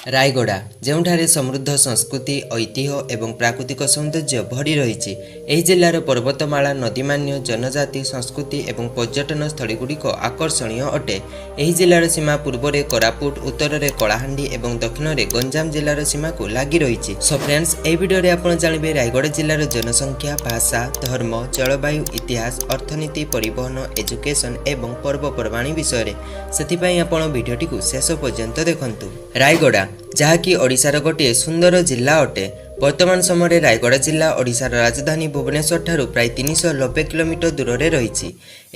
ରାୟଗଡ଼ା ଯେଉଁଠାରେ ସମୃଦ୍ଧ ସଂସ୍କୃତି ଐତିହ୍ୟ ଏବଂ ପ୍ରାକୃତିକ ସୌନ୍ଦର୍ଯ୍ୟ ଭରି ରହିଛି। ଏହି ଜିଲ୍ଲାର ପର୍ବତମାଳା ନଦୀମାନ୍ୟ ଜନଜାତି ସଂସ୍କୃତି ଏବଂ ପର୍ଯ୍ୟଟନ ସ୍ଥଳୀଗୁଡ଼ିକ ଆକର୍ଷଣୀୟ ଅଟେ। ଏହି ଜିଲ୍ଲାର ସୀମା ପୂର୍ବରେ କୋରାପୁଟ, ଉତ୍ତରରେ କଳାହାଣ୍ଡି ଏବଂ ଦକ୍ଷିଣରେ ଗଞ୍ଜାମ ଜିଲ୍ଲାର ସୀମାକୁ ଲାଗି ରହିଛି। ସୋ ଫ୍ରେଣ୍ଡସ୍, ଏହି ଭିଡ଼ିଓରେ ଆପଣ ଜାଣିବେ ରାୟଗଡ଼ା ଜିଲ୍ଲାର ଜନସଂଖ୍ୟା, ଭାଷା, ଧର୍ମ, ଜଳବାୟୁ, ଇତିହାସ, ଅର୍ଥନୀତି, ପରିବହନ, ଏଜୁକେସନ୍ ଏବଂ ପର୍ବପର୍ବାଣୀ ବିଷୟରେ। ସେଥିପାଇଁ ଆପଣ ଭିଡ଼ିଓଟିକୁ ଶେଷ ପର୍ଯ୍ୟନ୍ତ ଦେଖନ୍ତୁ। ରାୟଗଡ଼ା ଯାହାକି ଓଡ଼ିଶାର ଗୋଟିଏ ସୁନ୍ଦର ଜିଲ୍ଲା ଅଟେ। ବର୍ତ୍ତମାନ ସମୟରେ ରାୟଗଡ଼ା ଜିଲ୍ଲା ଓଡ଼ିଶାର ରାଜଧାନୀ ଭୁବନେଶ୍ୱର ଠାରୁ ପ୍ରାୟ 390 କିଲୋମିଟର ଦୂରରେ ରହିଛି।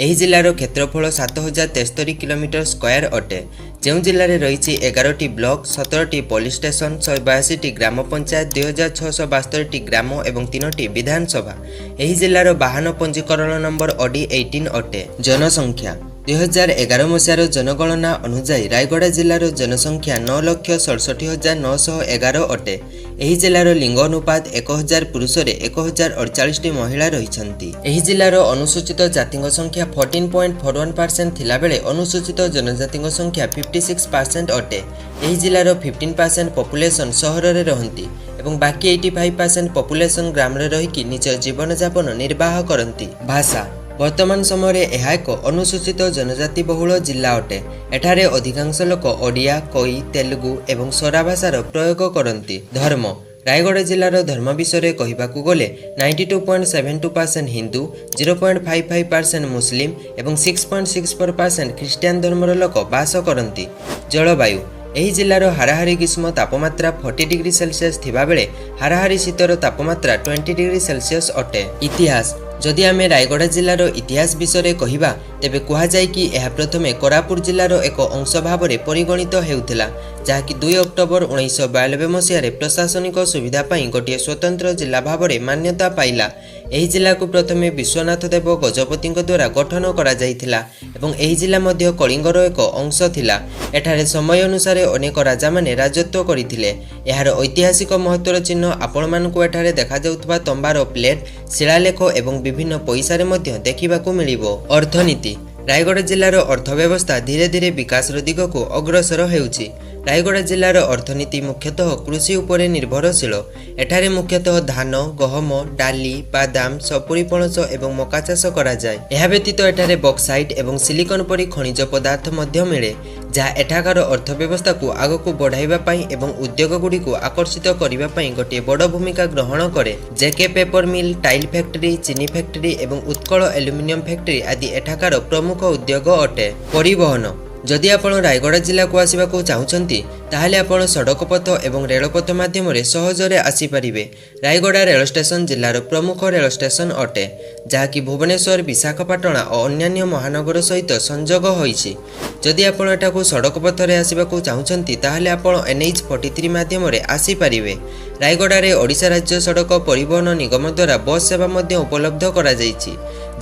ଏହି ଜିଲ୍ଲାର କ୍ଷେତ୍ରଫଳ 7073 କିଲୋମିଟର ସ୍କୋୟାର ଅଟେ। ଯେଉଁ ଜିଲ୍ଲାରେ ରହିଛି 11ଟି ବ୍ଲକ, 17ଟି ପୋଲିସ ଷ୍ଟେସନ, 182ଟି ଗ୍ରାମ ପଞ୍ଚାୟତ, 2672ଟି ଗ୍ରାମ ଏବଂ 3ଟି ବିଧାନସଭା। ଏହି ଜିଲ୍ଲାର ବାହନ ପଞ୍ଜୀକରଣ ନମ୍ବର OD18 ଅଟେ। ଜନସଂଖ୍ୟା 2011 ମସିହାର ଜନଗଣନା ଅନୁଯାୟୀ ରାୟଗଡ଼ା ଜିଲ୍ଲାର ଜନସଂଖ୍ୟା 9,67,911 ଅଟେ। ଏହି ଜିଲ୍ଲାର ଲିଙ୍ଗ ଅନୁପାତ 1000 ପୁରୁଷରେ 1048ଟି ମହିଳା ରହିଛନ୍ତି। ଏହି ଜିଲ୍ଲାର ଅନୁସୂଚିତ ଜାତିଙ୍କ ସଂଖ୍ୟା 14.41% ଥିଲାବେଳେ ଅନୁସୂଚିତ ଜନଜାତିଙ୍କ ସଂଖ୍ୟା 56% ଅଟେ। ଏହି ଜିଲ୍ଲାର 15% ପପୁଲେସନ୍ ସହରରେ ରହନ୍ତି ଏବଂ ବାକି 85% ପପୁଲେସନ୍ ଗ୍ରାମରେ ରହିକି ନିଜ ଜୀବନଯାପନ ନିର୍ବାହ କରନ୍ତି। ଭାଷା ବର୍ତ୍ତମାନ ସମୟରେ ଏହା ଏକ ଅନୁସୂଚିତ ଜନଜାତି ବହୁଳ ଜିଲ୍ଲା ଅଟେ। ଏଠାରେ ଅଧିକାଂଶ ଲୋକ ଓଡ଼ିଆ, କୋଇ, ତେଲୁଗୁ ଏବଂ ସୋରା ଭାଷାର ପ୍ରୟୋଗ କରନ୍ତି। ଧର୍ମ ରାୟଗଡ଼ା ଜିଲ୍ଲାର ଧର୍ମ ବିଷୟରେ କହିବାକୁ ଗଲେ 92.72% ହିନ୍ଦୁ, 0.55% ମୁସଲିମ ଏବଂ 6.64% ଖ୍ରୀଷ୍ଟିଆନ ଧର୍ମର ଲୋକ ବାସ କରନ୍ତି। ଜଳବାୟୁ ଏହି ଜିଲ୍ଲାର ହାରାହାରି ଗ୍ରୀଷ୍ମ ତାପମାତ୍ରା 40 ଡିଗ୍ରୀ ସେଲସିୟସ୍ ଥିବାବେଳେ ହାରାହାରି ଶୀତର ତାପମାତ୍ରା 20 ଡିଗ୍ରୀ ସେଲସିୟସ୍ ଅଟେ। ଇତିହାସ ଯଦି ଆମେ ରାୟଗଡ଼ା ଜିଲ୍ଲାର ଇତିହାସ ବିଷୟରେ କହିବା ତେବେ କୁହାଯାଏ କି ଏହା ପ୍ରଥମେ କୋରାପୁଟ ଜିଲ୍ଲାର ଏକ ଅଂଶ ଭାବରେ ପରିଗଣିତ ହେଉଥିଲା, ଯାହାକି 2 ଅକ୍ଟୋବର 1992 ମସିହାରେ ପ୍ରଶାସନିକ ସୁବିଧା ପାଇଁ ଗୋଟିଏ ସ୍ୱତନ୍ତ୍ର ଜିଲ୍ଲା ଭାବରେ ମାନ୍ୟତା ପାଇଲା। ଏହି ଜିଲ୍ଲାକୁ ପ୍ରଥମେ ବିଶ୍ୱନାଥ ଦେବ ଗଜପତିଙ୍କ ଦ୍ୱାରା ଗଠନ କରାଯାଇଥିଲା ଏବଂ ଏହି ଜିଲ୍ଲା ମଧ୍ୟ କଳିଙ୍ଗର ଏକ ଅଂଶ ଥିଲା। ଏଠାରେ ସମୟ ଅନୁସାରେ ଅନେକ ରାଜାମାନେ ରାଜତ୍ୱ କରିଥିଲେ। ଏହାର ଐତିହାସିକ ମହତ୍ତ୍ୱର ଚିହ୍ନ ଆପଣମାନଙ୍କୁ ଏଠାରେ ଦେଖାଯାଉଥିବା ତମ୍ବାର ପ୍ଲେଟ୍, ଶିଳାଲେଖ ଏବଂ ବିଭିନ୍ନ ପଇସାରେ ମଧ୍ୟ ଦେଖିବାକୁ ମିଳିବ। ଅର୍ଥନୀତି ରାୟଗଡ଼ା ଜିଲ୍ଲାର ଅର୍ଥବ୍ୟବସ୍ଥା ଧୀରେ ଧୀରେ ବିକାଶର ଦିଗକୁ ଅଗ୍ରସର ହେଉଛି। ରାୟଗଡ଼ା ଜିଲ୍ଲାର ଅର୍ଥନୀତି ମୁଖ୍ୟତଃ କୃଷି ଉପରେ ନିର୍ଭରଶୀଳ। ଏଠାରେ ମୁଖ୍ୟତଃ ଧାନ, ଗହମ, ଡାଲି, ବାଦାମ, ସପୁରି ପଣସ ଏବଂ ମକା ଚାଷ କରାଯାଏ। ଏହା ବ୍ୟତୀତ ଏଠାରେ ବକ୍ସାଇଟ୍ ଏବଂ ସିଲିକନ୍ ପରି ଖଣିଜ ପଦାର୍ଥ ମଧ୍ୟ ମିଳେ, ଯାହା ଏଠାକାର ଅର୍ଥବ୍ୟବସ୍ଥାକୁ ଆଗକୁ ବଢ଼ାଇବା ପାଇଁ ଏବଂ ଉଦ୍ୟୋଗଗୁଡ଼ିକୁ ଆକର୍ଷିତ କରିବା ପାଇଁ ଗୋଟିଏ ବଡ଼ ଭୂମିକା ଗ୍ରହଣ କରେ। JK paper mill, tile factory, ଚିନି ଫ୍ୟାକ୍ଟରି ଏବଂ ଉତ୍କଳ ଆଲୁମିନିୟମ ଫ୍ୟାକ୍ଟରି ଆଦି ଏଠାକାର ପ୍ରମୁଖ ଉଦ୍ୟୋଗ ଅଟେ। ପରିବହନ ଯଦି ଆପଣ ରାୟଗଡ଼ା ଜିଲ୍ଲାକୁ ଆସିବାକୁ ଚାହୁଁଛନ୍ତି ତାହେଲେ ଆପଣ ସଡ଼କ ପଥ ଏବଂ ରେଳପଥ ମାଧ୍ୟମରେ ସହଜରେ ଆସିପାରିବେ। ରାୟଗଡ଼ା ରେଳ ଷ୍ଟେସନ ଜିଲ୍ଲାର ପ୍ରମୁଖ ରେଳ ଷ୍ଟେସନ ଅଟେ, ଯାହାକି ଭୁବନେଶ୍ୱର, ବିଶାଖାପାଟଣା ଓ ଅନ୍ୟାନ୍ୟ ମହାନଗର ସହିତ ସଂଯୋଗ ହୋଇଛି। ଯଦି ଆପଣ ଏଠାକୁ ସଡ଼କ ପଥରେ ଆସିବାକୁ ଚାହୁଁଛନ୍ତି ତାହେଲେ ଆପଣ NH 43 ମାଧ୍ୟମରେ ଆସିପାରିବେ। ରାୟଗଡ଼ାରେ ଓଡ଼ିଶା ରାଜ୍ୟ ସଡ଼କ ପରିବହନ ନିଗମ ଦ୍ୱାରା ବସ୍ ସେବା ମଧ୍ୟ ଉପଲବ୍ଧ କରାଯାଇଛି,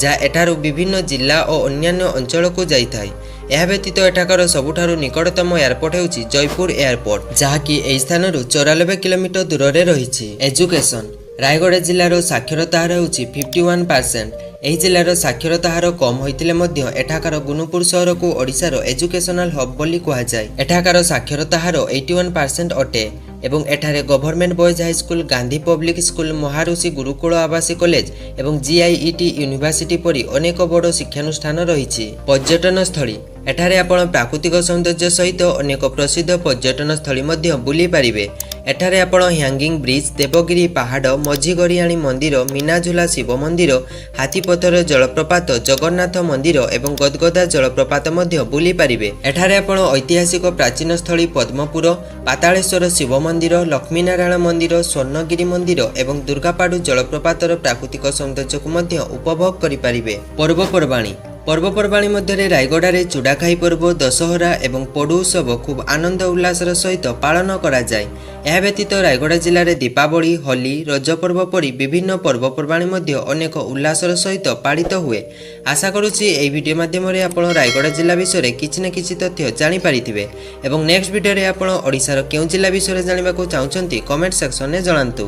ଯାହା ଏଠାରୁ ବିଭିନ୍ନ ଜିଲ୍ଲା ଓ ଅନ୍ୟାନ୍ୟ ଅଞ୍ଚଳକୁ ଯାଇଥାଏ। ଏହା ବ୍ୟତୀତ ଏଠାକାର ସବୁଠାରୁ ନିକଟତମ ଏୟାରପୋର୍ଟ ହେଉଛି ଜୟପୁର ଏୟାରପୋର୍ଟ, ଯାହାକି ଏହି ସ୍ଥାନରୁ 94 କିଲୋମିଟର ଦୂରରେ ରହିଛି। ଏଜୁକେସନ୍ ରାୟଗଡ଼ା ଜିଲ୍ଲାର ସାକ୍ଷରତା ହାର ହେଉଛି 51%। ଏହି ଜିଲ୍ଲାର ସାକ୍ଷରତା ହାର କମ୍ ହୋଇଥିଲେ ମଧ୍ୟ ଏଠାକାର ଗୁଣୁପୁର ସହରକୁ ଓଡ଼ିଶାର ଏଜୁକେସନାଲ ହବ୍ ବୋଲି କୁହାଯାଏ। ଏଠାକାର ସାକ୍ଷରତା ହାର 81% ଅଟେ ଏବଂ ଏଠାରେ government boys high school, Gandhi public school, Maharishi Gurukul ଆବାସୀ କଲେଜ ଏବଂ GIET ୟୁନିଭର୍ସିଟି ପରି ଅନେକ ବଡ଼ ଶିକ୍ଷାନୁଷ୍ଠାନ ରହିଛି। ପର୍ଯ୍ୟଟନ ସ୍ଥଳୀ ଏଠାରେ ଆପଣ ପ୍ରାକୃତିକ ସୌନ୍ଦର୍ଯ୍ୟ ସହିତ ଅନେକ ପ୍ରସିଦ୍ଧ ପର୍ଯ୍ୟଟନ ସ୍ଥଳୀ ମଧ୍ୟ ବୁଲିପାରିବେ। ଏଠାରେ ଆପଣ ହ୍ୟାଙ୍ଗିଂ ବ୍ରିଜ, ଦେବଗିରି ପାହାଡ଼, ମଝିଗରିଆଣୀ ମନ୍ଦିର, ମୀନାଝୁଲା ଶିବ ମନ୍ଦିର, ହାତୀପଥର ଜଳପ୍ରପାତ, ଜଗନ୍ନାଥ ମନ୍ଦିର ଏବଂ ଗଦଗଦା ଜଳପ୍ରପାତ ମଧ୍ୟ ବୁଲିପାରିବେ। ଏଠାରେ ଆପଣ ଐତିହାସିକ ପ୍ରାଚୀନ ସ୍ଥଳୀ ପଦ୍ମପୁର, ପାତାଳେଶ୍ୱର ଶିବ ମନ୍ଦିର, ଲକ୍ଷ୍ମୀନାରାୟଣ ମନ୍ଦିର, ସ୍ୱର୍ଣ୍ଣଗିରି ମନ୍ଦିର ଏବଂ ଦୁର୍ଗାପାଡୁ ଜଳପ୍ରପାତର ପ୍ରାକୃତିକ ସୌନ୍ଦର୍ଯ୍ୟକୁ ମଧ୍ୟ ଉପଭୋଗ କରିପାରିବେ। ପର୍ବପର୍ବାଣୀ ମଧ୍ୟରେ ରାୟଗଡ଼ାରେ ଚୁଡ଼ାଖାଇ ପର୍ବ, ଦଶହରା ଏବଂ ପୋଡ଼ୁ ଉତ୍ସବ ଖୁବ୍ ଆନନ୍ଦ ଉଲ୍ଲାସର ସହିତ ପାଳନ କରାଯାଏ। ଏହା ବ୍ୟତୀତ ରାୟଗଡ଼ା ଜିଲ୍ଲାରେ ଦୀପାବଳି, ହୋଲି, ରଜ ପର୍ବ ପରି ବିଭିନ୍ନ ପର୍ବପର୍ବାଣୀ ମଧ୍ୟ ଅନେକ ଉଲ୍ଲାସର ସହିତ ପାଳିତ ହୁଏ। ଆଶା କରୁଛି ଏହି ଭିଡ଼ିଓ ମାଧ୍ୟମରେ ଆପଣ ରାୟଗଡ଼ା ଜିଲ୍ଲା ବିଷୟରେ କିଛି ନା କିଛି ତଥ୍ୟ ଜାଣିପାରିଥିବେ ଏବଂ ନେକ୍ସଟ ଭିଡ଼ିଓରେ ଆପଣ ଓଡ଼ିଶାର କେଉଁ ଜିଲ୍ଲା ବିଷୟରେ ଜାଣିବାକୁ ଚାହୁଁଛନ୍ତି କମେଣ୍ଟ ସେକ୍ସନରେ ଜଣାନ୍ତୁ।